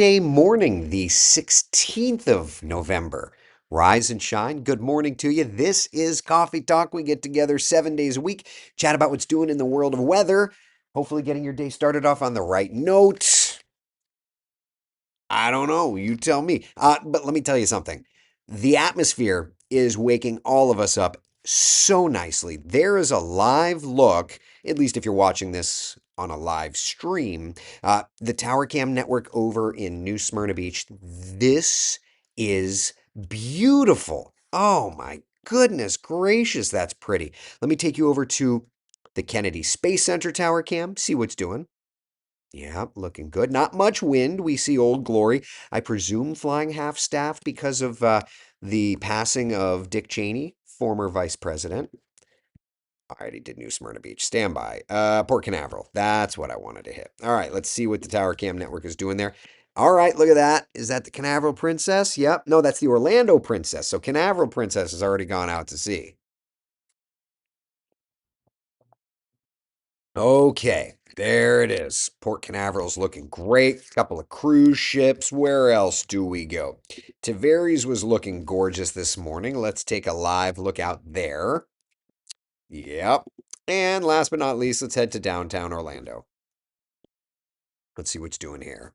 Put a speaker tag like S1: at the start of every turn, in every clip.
S1: Monday morning, the 16th of November. Rise and shine. Good morning to you. This is Coffee Talk. We get together 7 days a week, chat about what's doing in the world of weather, hopefully getting your day started off on the right note. I don't know. You tell me. But let me tell you something. The atmosphere is waking all of us up so nicely. There is a live look, at least if you're watching this on a live stream, the Tower Cam network over in New Smyrna Beach. This is beautiful. Oh my goodness gracious, that's pretty. Let me take you over to the Kennedy Space Center Tower Cam, see what's doing. Yeah, looking good. Not much wind. We see Old Glory. I presume flying half staff because of the passing of Dick Cheney, former vice president. I already did New Smyrna Beach. Stand by. Port Canaveral. That's what I wanted to hit. All right, let's see what the Tower Cam network is doing there. All right, look at that. Is that the Canaveral Princess? Yep. No, that's the Orlando Princess. So Canaveral Princess has already gone out to sea. Okay, there it is. Port Canaveral's looking great. Couple of cruise ships. Where else do we go? Tavares was looking gorgeous this morning. Let's take a live look out there. Yep. And last but not least, let's head to downtown Orlando. Let's see what's doing here.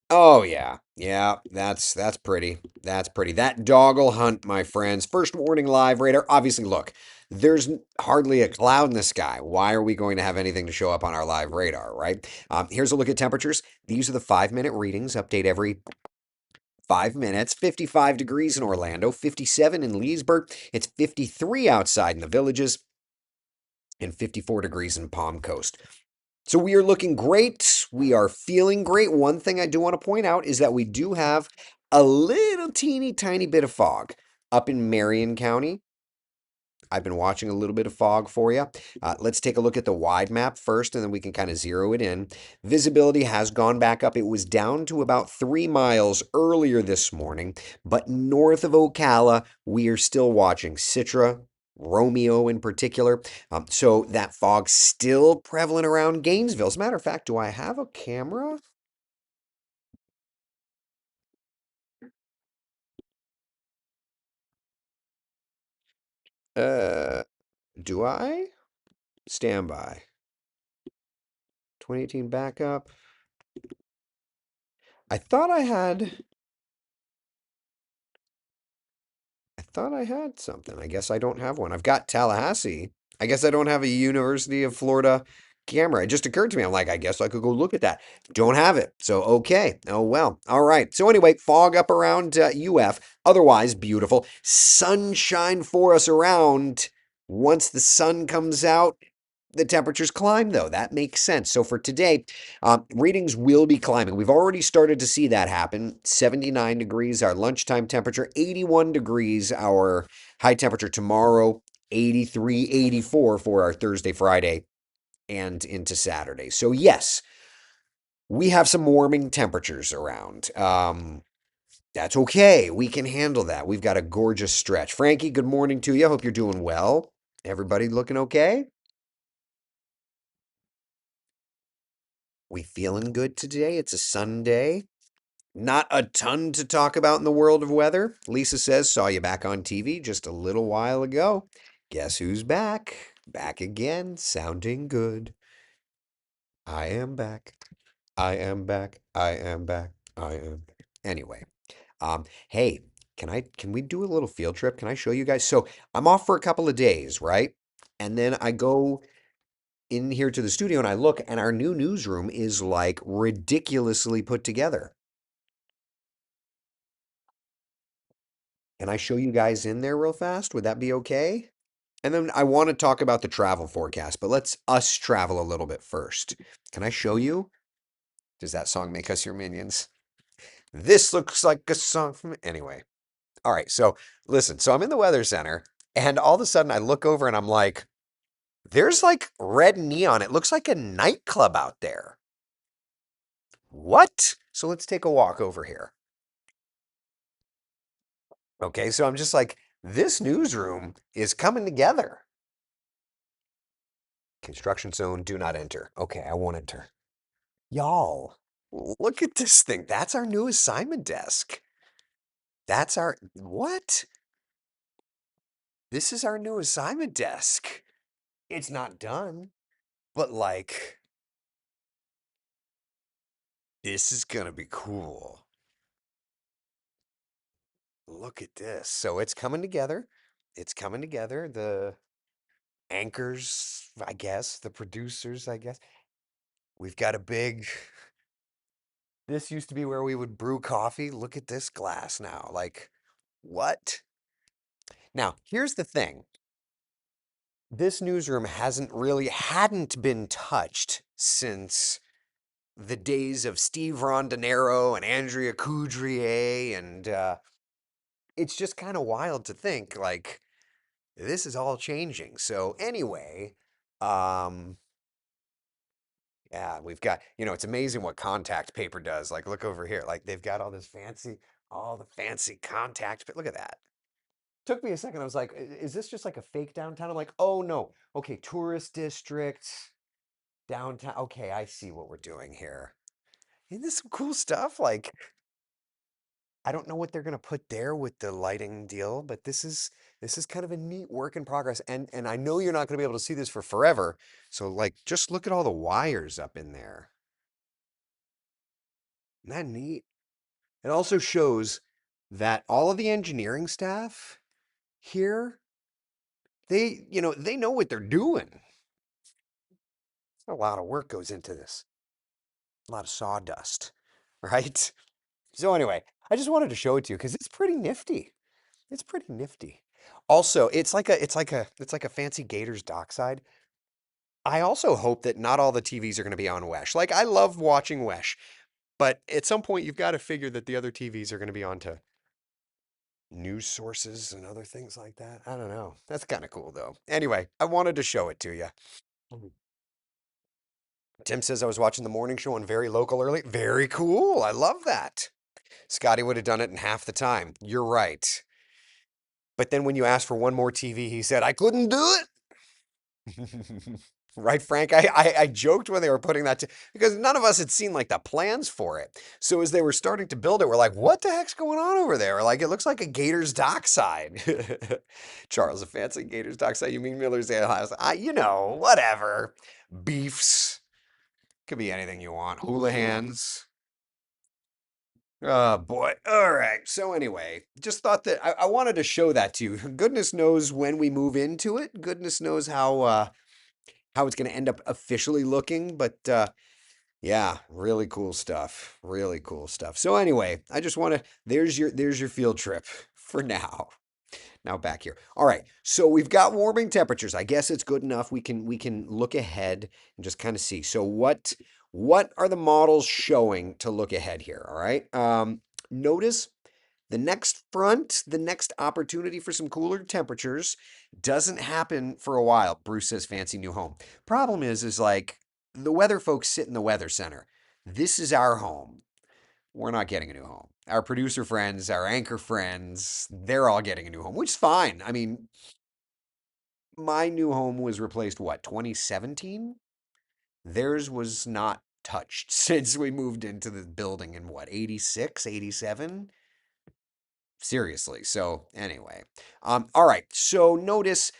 S1: Oh yeah. Yeah, that's pretty. That's pretty. That doggle hunt, my friends. First warning live radar. Obviously, look, there's hardly a cloud in the sky. Why are we going to have anything to show up on our live radar, right? Here's a look at temperatures. These are the 5 minute readings. Update every 5 minutes. 55 degrees in Orlando, 57 in Leesburg. It's 53 outside in the villages, and 54 degrees in Palm Coast. So we are looking great. We are feeling great. One thing I do want to point out is that we do have a little teeny tiny bit of fog up in Marion County. I've been watching a little bit of fog for you. Let's take a look at the wide map first, and then we can kind of zero it in. Visibility has gone back up. It was down to about 3 miles earlier this morning, but north of Ocala, we are still watching Citra, Romeo in particular. So that fog's still prevalent around Gainesville. As a matter of fact, do I have a camera? Uh, do I? Stand by. 2018 backup. I thought I had. I thought I had something. I guess I don't have one. I've got Tallahassee. I guess I don't have a University of Florida camera. It just occurred to me. I'm like, I guess I could go look at that. Don't have it. So, okay. Oh, well. All right. So, anyway, fog up around UF. Otherwise, beautiful. Sunshine for us around. Once the sun comes out, the temperatures climb, though. That makes sense. So for today, readings will be climbing. We've already started to see that happen. 79 degrees, our lunchtime temperature, 81 degrees, our high temperature tomorrow, 83, 84 for our Thursday, Friday, and into Saturday. So, yes, we have some warming temperatures around. That's okay. We can handle that. We've got a gorgeous stretch. Frankie, good morning to you. Hope you're doing well. Everybody looking okay? We feeling good today? It's a Sunday. Not a ton to talk about in the world of weather. Lisa says, saw you back on TV just a little while ago. Guess who's back? Back again, sounding good. I am back. I am back. I am back. I am back. Anyway, hey, can we do a little field trip? Can I show you guys? So I'm off for a couple of days, right? And then I go in here to the studio and I look, and our new newsroom is like ridiculously put together. Can I show you guys in there real fast? Would that be okay? And then I want to talk about the travel forecast, but let's us travel a little bit first. Can I show you? Does that song make us your minions? This looks like a song from anyway. All right, so listen, so I'm in the weather center, and all of a sudden I look over and I'm like, there's like red neon. It looks like a nightclub out there. What? So let's take a walk over here. Okay, so I'm just like, this newsroom is coming together. Construction zone, do not enter. Okay, I won't enter. Y'all. Look at this thing. That's our new assignment desk. That's our what? This is our new assignment desk. It's not done, but like this is gonna be cool. Look at this. So it's coming together. It's coming together. The anchors, I guess, the producers, I guess. We've got a big. This used to be where we would brew coffee. Look at this glass now. Like, what? Now, here's the thing. This newsroom hadn't been touched since the days of Steve Rondinero and Andrea Coudrier, and it's just kind of wild to think like this is all changing. So anyway, um, yeah, we've got, it's amazing what contact paper does. Like, look over here. Like, they've got all the fancy contact. But look at that. Took me a second. I was like, is this just like a fake downtown? I'm like, oh no. Okay, tourist district, downtown. Okay, I see what we're doing here. Isn't this some cool stuff? Like, I don't know what they're gonna put there with the lighting deal, but this is kind of a neat work in progress. And I know you're not gonna be able to see this for forever. So like, just look at all the wires up in there. Isn't that neat? It also shows that all of the engineering staff here, they know what they're doing. A lot of work goes into this. A lot of sawdust, right? So anyway, I just wanted to show it to you because it's pretty nifty. It's pretty nifty. Also, it's like a fancy Gators dockside. I also hope that not all the TVs are going to be on Wesh. Like I love watching Wesh, but at some point you've got to figure that the other TVs are going to be onto news sources and other things like that. I don't know. That's kind of cool though. Anyway, I wanted to show it to you. Mhm. Tim says I was watching the morning show on very local early. Very cool. I love that. Scotty would have done it in half the time. You're right. But then when you asked for one more TV, he said, I couldn't do it. Right, Frank? I joked when they were putting that because none of us had seen like the plans for it. So as they were starting to build it, we're like, what the heck's going on over there? Like, it looks like a Gators dockside. Charles, a fancy Gators dockside. You mean Miller's Ale House? Whatever. Beefs. Could be anything you want. Hula hands. Oh boy. All right. So anyway, just thought that I wanted to show that to you. Goodness knows when we move into it. Goodness knows how it's going to end up officially looking. But yeah, really cool stuff. Really cool stuff. So anyway, I just want to. There's your field trip for now. Now back here. All right. So we've got warming temperatures. I guess it's good enough. We can look ahead and just kind of see. So what are the models showing to look ahead here? All right. Notice the next opportunity for some cooler temperatures doesn't happen for a while. Bruce says fancy new home. Problem is like the weather folks sit in the weather center. This is our home. We're not getting a new home. Our producer friends, our anchor friends, they're all getting a new home, which is fine. I mean, my new home was replaced, what, 2017? Theirs was not touched since we moved into the building in what, 86, 87? Seriously. So, anyway. All right. So, notice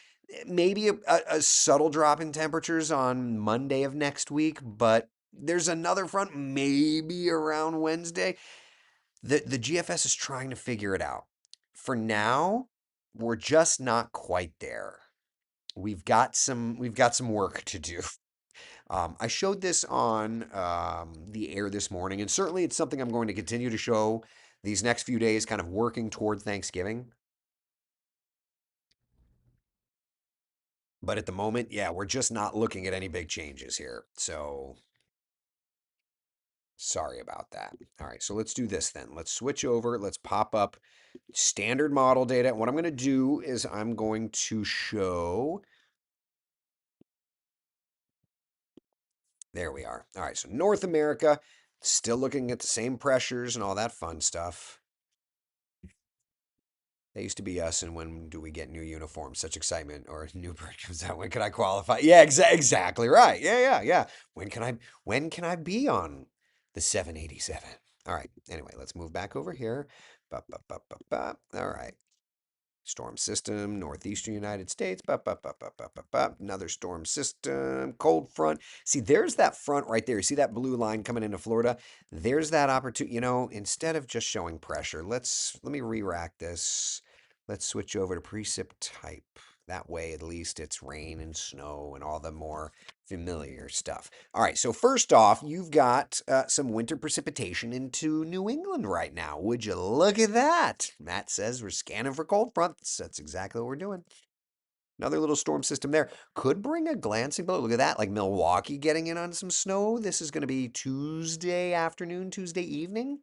S1: maybe a subtle drop in temperatures on Monday of next week, but there's another front maybe around Wednesday. The GFS is trying to figure it out. For now, we're just not quite there. We've got some work to do. I showed this on the air this morning, and certainly it's something I'm going to continue to show these next few days, kind of working toward Thanksgiving. But at the moment, yeah, we're just not looking at any big changes here. So sorry about that. All right, so let's do this then. Let's switch over. Let's pop up standard model data. What I'm going to do is I'm going to show. There we are. All right, so North America, still looking at the same pressures and all that fun stuff. That used to be us, and when do we get new uniforms? Such excitement, or new bird comes out. When can I qualify? Yeah, exactly right. Yeah, yeah, yeah. When can I be on The 787. All right. Anyway, let's move back over here. Ba, ba, ba, ba, ba. All right. Storm system, northeastern United States. Ba, ba, ba, ba, ba, ba, ba. Another storm system, cold front. See, there's that front right there. You see that blue line coming into Florida? There's that opportunity. Instead of just showing pressure, let me re-rack this. Let's switch over to precip type. That way, at least it's rain and snow and all the more familiar stuff. All right, so first off, you've got some winter precipitation into New England right now. Would you look at that? Matt says we're scanning for cold fronts. That's exactly what we're doing. Another little storm system there. Could bring a glancing blow. Look at that, like Milwaukee getting in on some snow. This is going to be Tuesday afternoon, Tuesday evening.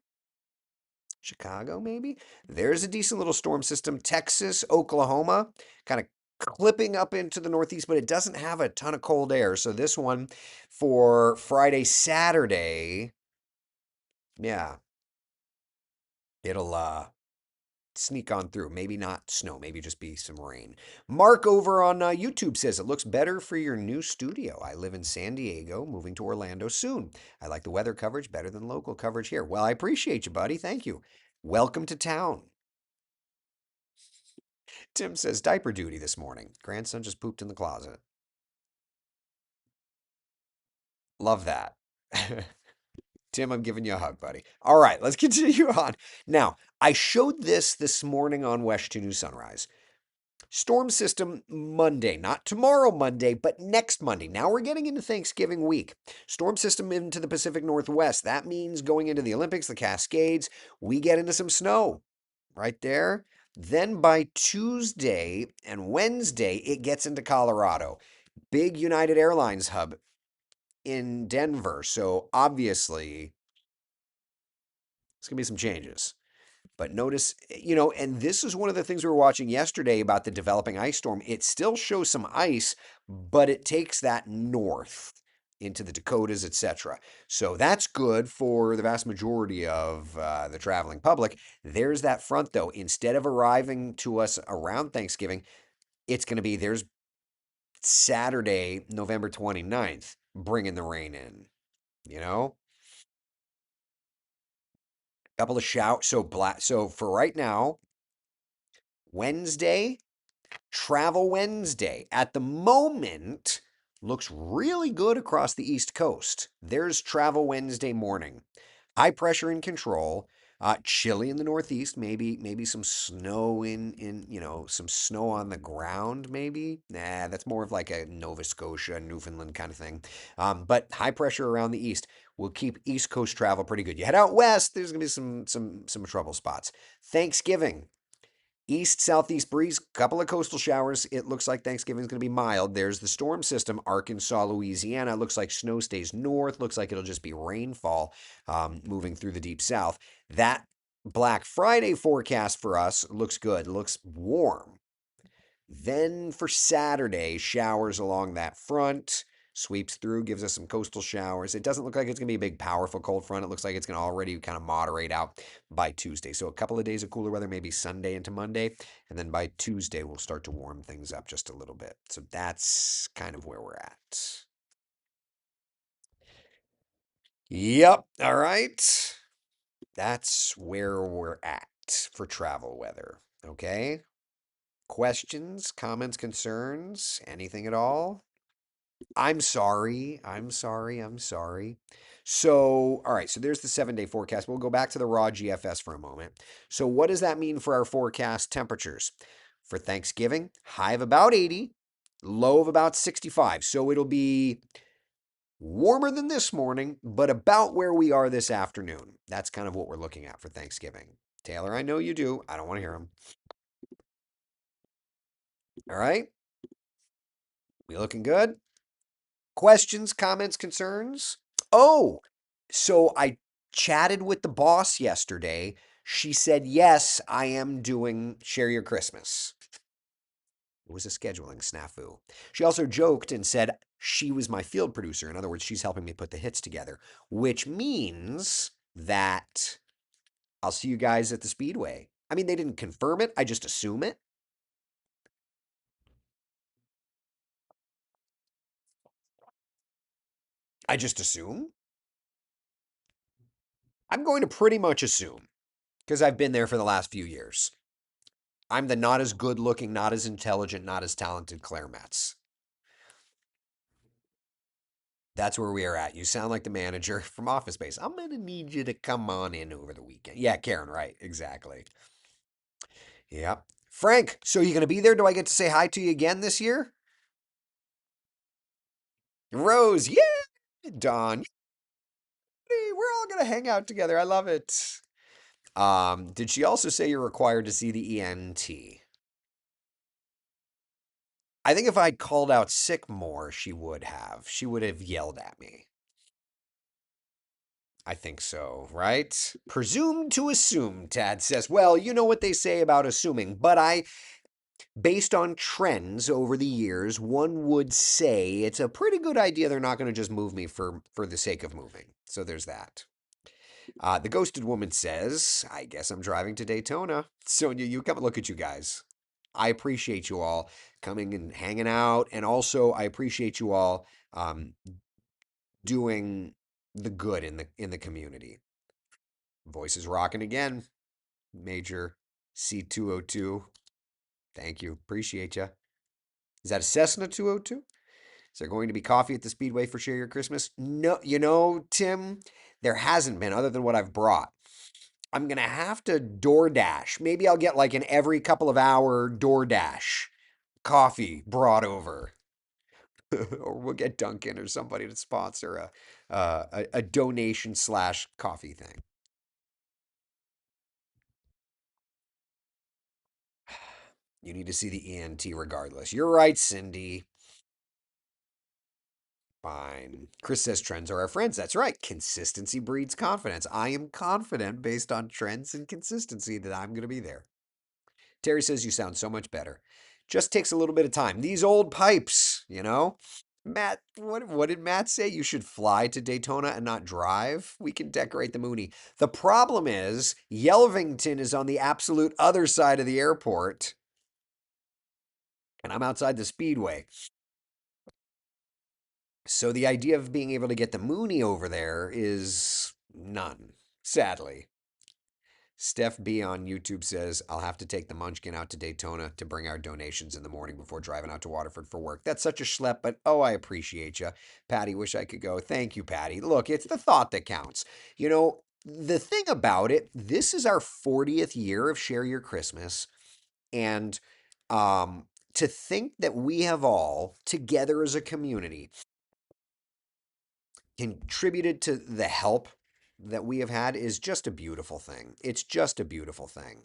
S1: Chicago, maybe. There's a decent little storm system. Texas, Oklahoma, kind of clipping up into the northeast, but it doesn't have a ton of cold air. So this one for Friday, Saturday, yeah, it'll sneak on through. Maybe not snow, maybe just be some rain. Mark over on YouTube says it looks better for your new studio. I live in San Diego, moving to Orlando soon. I like the weather coverage better than local coverage here. Well, I appreciate you, buddy. Thank you. Welcome to town. Tim says diaper duty this morning. Grandson just pooped in the closet. Love that. Tim, I'm giving you a hug, buddy. All right, let's continue on. Now, I showed this morning on West 2 News Sunrise. Storm system Monday, not tomorrow Monday, but next Monday. Now we're getting into Thanksgiving week. Storm system into the Pacific Northwest. That means going into the Olympics, the Cascades, we get into some snow right there. Then by Tuesday and Wednesday, it gets into Colorado. Big United Airlines hub in Denver. So obviously, it's going to be some changes. But notice, and this is one of the things we were watching yesterday about the developing ice storm. It still shows some ice, but it takes that north into the Dakotas, etc. So that's good for the vast majority of the traveling public. There's that front, though. Instead of arriving to us around Thanksgiving, it's going to be there's Saturday, November 29th, bringing the rain in, you know? Couple of showers. So for right now, Wednesday, Travel Wednesday. At the moment, looks really good across the East Coast. There's Travel Wednesday morning. High pressure in control. Chilly in the Northeast. Maybe some snow in some snow on the ground. Maybe that's more of like a Nova Scotia, Newfoundland kind of thing. But high pressure around the East will keep East Coast travel pretty good. You head out west, there's gonna be some trouble spots. Thanksgiving. East southeast breeze, couple of coastal showers. It looks like Thanksgiving is going to be mild. There's the storm system, Arkansas, Louisiana. Looks like snow stays north. Looks like it'll just be rainfall moving through the deep south. That Black Friday forecast for us looks good. Looks warm. Then for Saturday, showers along that front. Sweeps through, gives us some coastal showers. It doesn't look like it's going to be a big, powerful cold front. It looks like it's going to already kind of moderate out by Tuesday. So a couple of days of cooler weather, maybe Sunday into Monday. And then by Tuesday, we'll start to warm things up just a little bit. So that's kind of where we're at. Yep. All right. That's where we're at for travel weather. Okay. Questions, comments, concerns, anything at all? I'm sorry. I'm sorry. I'm sorry. So, all right. So there's the 7-day forecast. We'll go back to the raw GFS for a moment. So, what does that mean for our forecast temperatures? For Thanksgiving, high of about 80, low of about 65. So, it'll be warmer than this morning, but about where we are this afternoon. That's kind of what we're looking at for Thanksgiving. Taylor, I know you do. I don't want to hear them. All right. We looking good? Questions, comments, concerns? Oh, so I chatted with the boss yesterday. She said, yes, I am doing Share Your Christmas. It was a scheduling snafu. She also joked and said she was my field producer. In other words, she's helping me put the hits together, which means that I'll see you guys at the Speedway. I mean, they didn't confirm it, I just assume it. I just assume. I'm going to pretty much assume, because I've been there for the last few years. I'm the not as good looking, not as intelligent, not as talented Claire Metz. That's where we are at. You sound like the manager from Office Space. I'm going to need you to come on in over the weekend. Yeah, Karen, right. Exactly. Yep. Frank, so you going to be there? Do I get to say hi to you again this year? Rose, yeah. Dawn, yay. We're all going to hang out together. I love it. Did she also say you're required to see the ENT? I think if I'd called out sick more, she would have. She would have yelled at me. I think so, right? Presume to assume, Tad says. Well, you know what they say about assuming, but based on trends over the years, one would say it's a pretty good idea they're not going to just move me for the sake of moving. So there's that. The ghosted woman says, I guess I'm driving to Daytona. Sonia, you come and look at you guys. I appreciate you all coming and hanging out. And also, I appreciate you all doing the good in the community. Voice is rocking again. Major C202. Thank you. Appreciate you. Is that a Cessna 202? Is there going to be coffee at the Speedway for Share Your Christmas? No, Tim, there hasn't been other than what I've brought. I'm going to have to DoorDash. Maybe I'll get like an every couple of hour DoorDash coffee brought over. Or we'll get Dunkin' or somebody to sponsor a donation slash coffee thing. You need to see the ENT regardless. You're right, Cindy. Fine. Chris says trends are our friends. That's right. Consistency breeds confidence. I am confident based on trends and consistency that I'm going to be there. Terry says you sound so much better. Just takes a little bit of time. These old pipes. Matt, what did Matt say? You should fly to Daytona and not drive? We can decorate the Mooney. The problem is, Yelvington is on the absolute other side of the airport, and I'm outside the Speedway. So the idea of being able to get the Mooney over there is none, sadly. Steph B on YouTube says, I'll have to take the Munchkin out to Daytona to bring our donations in the morning before driving out to Waterford for work. That's such a schlep, but oh, I appreciate you. Patty, wish I could go. Thank you, Patty. Look, it's the thought that counts. The thing about it, this is our 40th year of Share Your Christmas. And to think that we have all, together as a community, contributed to the help that we have had is just a beautiful thing. It's just a beautiful thing.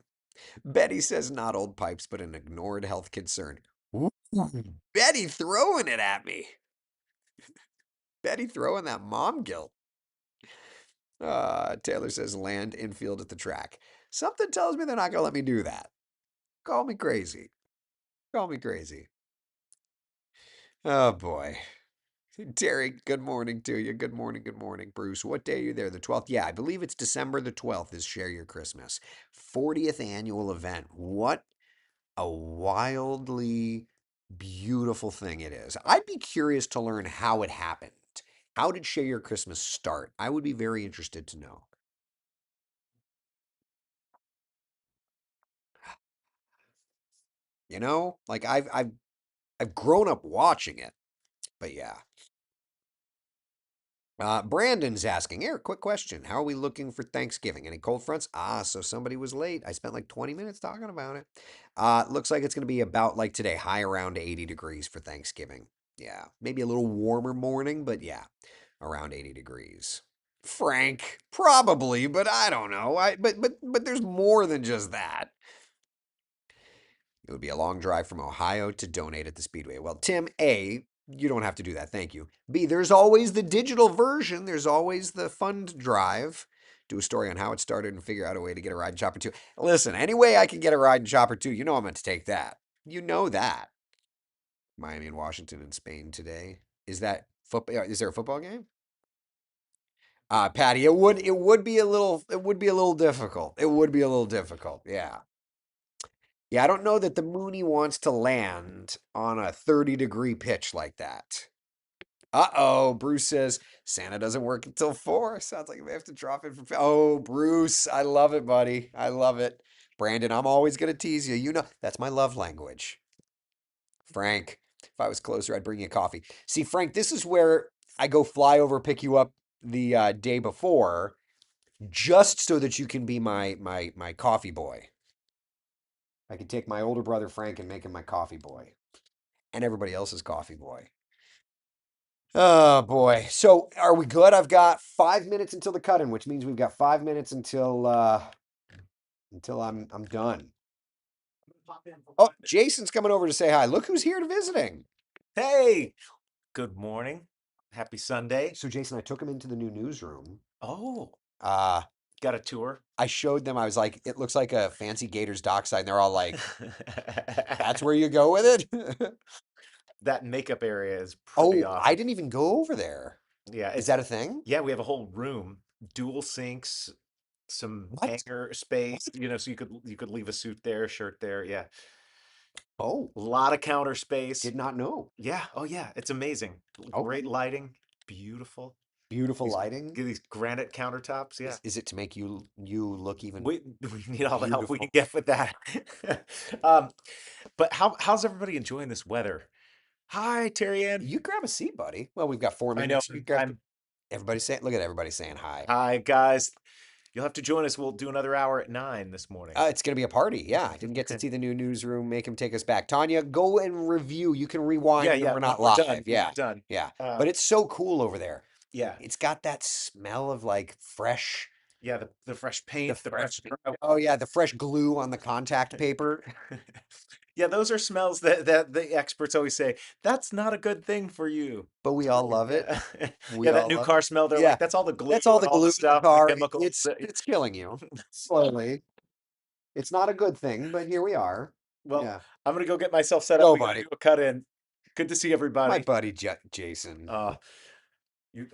S1: Betty says not old pipes, but an ignored health concern. Ooh, Betty throwing it at me. Betty throwing that mom guilt. Taylor says land infield at the track. Something tells me they're not going to let me do that. Call me crazy. Call me crazy. Oh boy. Terry, good morning to you. Good morning, good morning. Bruce, what day are you there? The 12th? Yeah, I believe it's December the 12th is Share Your Christmas. 40th annual event. What a wildly beautiful thing it is. I'd be curious to learn how it happened. How did Share Your Christmas start? I would be very interested to know. Like I've grown up watching it, but yeah. Brandon's asking, Eric, quick question. How are we looking for Thanksgiving? Any cold fronts? So somebody was late. I spent like 20 minutes talking about it. Looks like it's going to be about like today, high around 80 degrees for Thanksgiving. Yeah, maybe a little warmer morning, but yeah, around 80 degrees. Frank, probably, but I don't know. But there's more than just that. It would be a long drive from Ohio to donate at the Speedway. Well, Tim, A, you don't have to do that. Thank you. B, there's always the digital version. There's always the fund drive. Do a story on how it started and figure out a way to get a ride in Chopper 2. Listen, any way I can get a ride in Chopper 2, you know I'm going to take that. You know that. Miami and Washington and Spain today. Is that football? Is there a football game? Patty, it would be a little difficult. It would be a little difficult. Yeah. Yeah, I don't know that the Mooney wants to land on a 30-degree pitch like that. Uh-oh, Bruce says Santa doesn't work until 4. Sounds like we have to drop it for. Oh, Bruce, I love it, buddy. I love it. Brandon, I'm always gonna tease you. You know that's my love language. Frank, if I was closer, I'd bring you coffee. See, Frank, this is where I go fly over, pick you up the day before, just so that you can be my coffee boy. I could take my older brother Frank and make him my coffee boy, and everybody else's coffee boy. Oh boy. So are we good? I've got 5 minutes until the cut-in, which means we've got 5 minutes until I'm done. Oh, Jason's coming over to say hi. Look who's here to visiting.
S2: Hey, good morning. Happy Sunday.
S1: So Jason, I took him into the new newsroom.
S2: Oh,
S1: Uh,
S2: got a tour.
S1: I showed them, I was like, it looks like a fancy Gators dockside, and they're all like, that's where you go with it?
S2: That makeup area is pretty
S1: Oh, I
S2: awesome.
S1: didn't even go over there.
S2: Yeah,
S1: Is
S2: it's
S1: that a thing?
S2: yeah, we have a whole room, dual sinks, some
S1: What?
S2: hanger space,
S1: What?
S2: so you could leave a suit there, shirt there. Yeah.
S1: Oh,
S2: A lot of counter space.
S1: did not know.
S2: Yeah. Oh yeah, it's amazing. Great
S1: Okay.
S2: lighting, beautiful.
S1: Beautiful
S2: These
S1: lighting.
S2: these granite countertops. Yeah.
S1: Is it to make you look even
S2: We need all the help we can
S1: beautiful?
S2: get with that. Um, but how's everybody enjoying this weather? Hi, Terry Ann.
S1: You grab a seat, buddy. Well, we've got four
S2: I know.
S1: minutes. You grab. Everybody saying, look at everybody saying hi.
S2: Hi, guys. You'll have to join us. We'll do another hour at 9 this morning.
S1: It's going to be a party. Yeah, I didn't get to see the new newsroom. Make him take us back. Tanya, go and review. You can rewind
S2: Yeah,
S1: when
S2: yeah.
S1: we're
S2: When
S1: not
S2: we're done,
S1: live.
S2: when
S1: Yeah,
S2: we're done.
S1: yeah.
S2: Uh,
S1: But it's so cool over there.
S2: yeah,
S1: It's got that smell of like fresh,
S2: yeah. The fresh
S1: the
S2: paint, the
S1: fresh.
S2: fresh drywall.
S1: Oh yeah, the fresh glue on the contact paper.
S2: Yeah, those are smells that the experts always say that's not a good thing for you.
S1: But we all love it.
S2: Yeah,
S1: We
S2: yeah. That
S1: all
S2: new
S1: love it.
S2: car smell. They're
S1: Yeah,
S2: like, that's all the glue
S1: that's all
S2: and
S1: the
S2: all the
S1: glue in the
S2: stuff, the
S1: car.
S2: chemicals.
S1: It's killing you slowly. It's not a good thing, but here we are.
S2: Well,
S1: Yeah.
S2: I'm gonna go get myself set up.
S1: Go,
S2: We gotta
S1: buddy.
S2: do a cut in. Good to see
S1: My
S2: everybody.
S1: buddy Jason.
S2: Uh,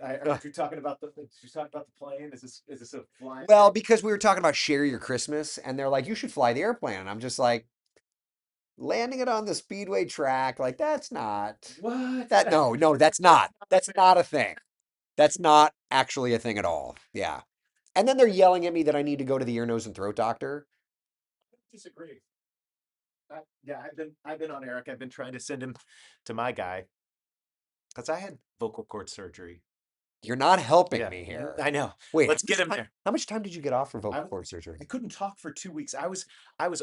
S2: I
S1: Ugh.
S2: heard you talking about you talking about the plane. Is this a flying
S1: Well,
S2: thing?
S1: because we were talking about share your Christmas, and they're like, you should fly the airplane. And I'm just like, landing it on the speedway track, like that's not
S2: What?
S1: that. No, no, that's
S2: That's
S1: not.
S2: not
S1: That's
S2: fair.
S1: not a thing. That's not actually a thing at all. Yeah. And then they're yelling at me that I need to go to the ear, nose, and throat doctor.
S2: Disagree. Yeah, I've been on Eric. I've been trying to send him to my guy because I had vocal cord surgery.
S1: You're not helping
S2: Yeah,
S1: me here.
S2: I know.
S1: Wait,
S2: Let's get him there.
S1: how much time did you get off for
S2: I
S1: vocal
S2: w-
S1: cord surgery?
S2: I couldn't talk for 2 weeks. I was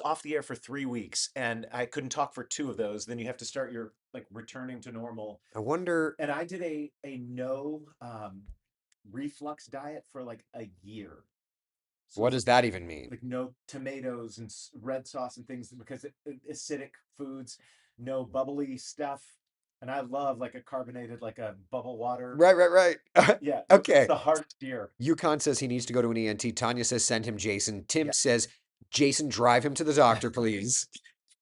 S2: off the air for 3 weeks, and I couldn't talk for two of those. Then you have to start your like returning to normal.
S1: I wonder,
S2: And I did a no reflux diet for like a year. So
S1: what
S2: it's
S1: does that even mean?
S2: like no tomatoes and red sauce and things because acidic foods, no bubbly stuff. And I love like a carbonated, like a bubble water.
S1: Right, right, right.
S2: Yeah, it's
S1: Okay.
S2: the hardest year.
S1: Yukon says he needs to go to an ENT. Tanya says send him Jason. Tim
S2: Yeah,
S1: says, Jason, drive him to the doctor, please.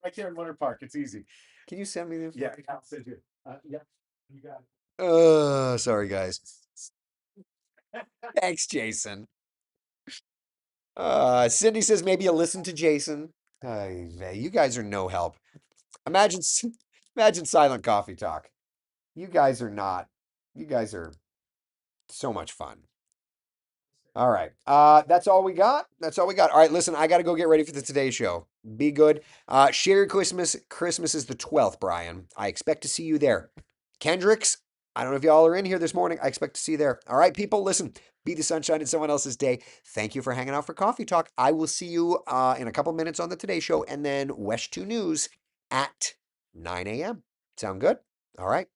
S2: right there in Winter Park. It's easy.
S1: Can you send me the
S2: Yeah,
S1: information?
S2: I'll send you. Yeah, you got
S1: Sorry, guys.
S2: it.
S1: Thanks, Jason. Cindy says maybe you listen to Jason. Ay, vey, you guys are no help. Imagine, imagine silent coffee talk. You guys are not. You guys are so much fun. All right. That's all we got. That's all we got. All right, listen, I got to go get ready for the Today Show. Be good. Share your Christmas. Christmas is the 12th, Brian. I expect to see you there. Kendricks, I don't know if y'all are in here this morning. I expect to see you there. All right, people, listen. Be the sunshine in someone else's day. Thank you for hanging out for Coffee Talk. I will see you in a couple minutes on the Today Show and then West 2 News at 9 a.m. Sound good? All right.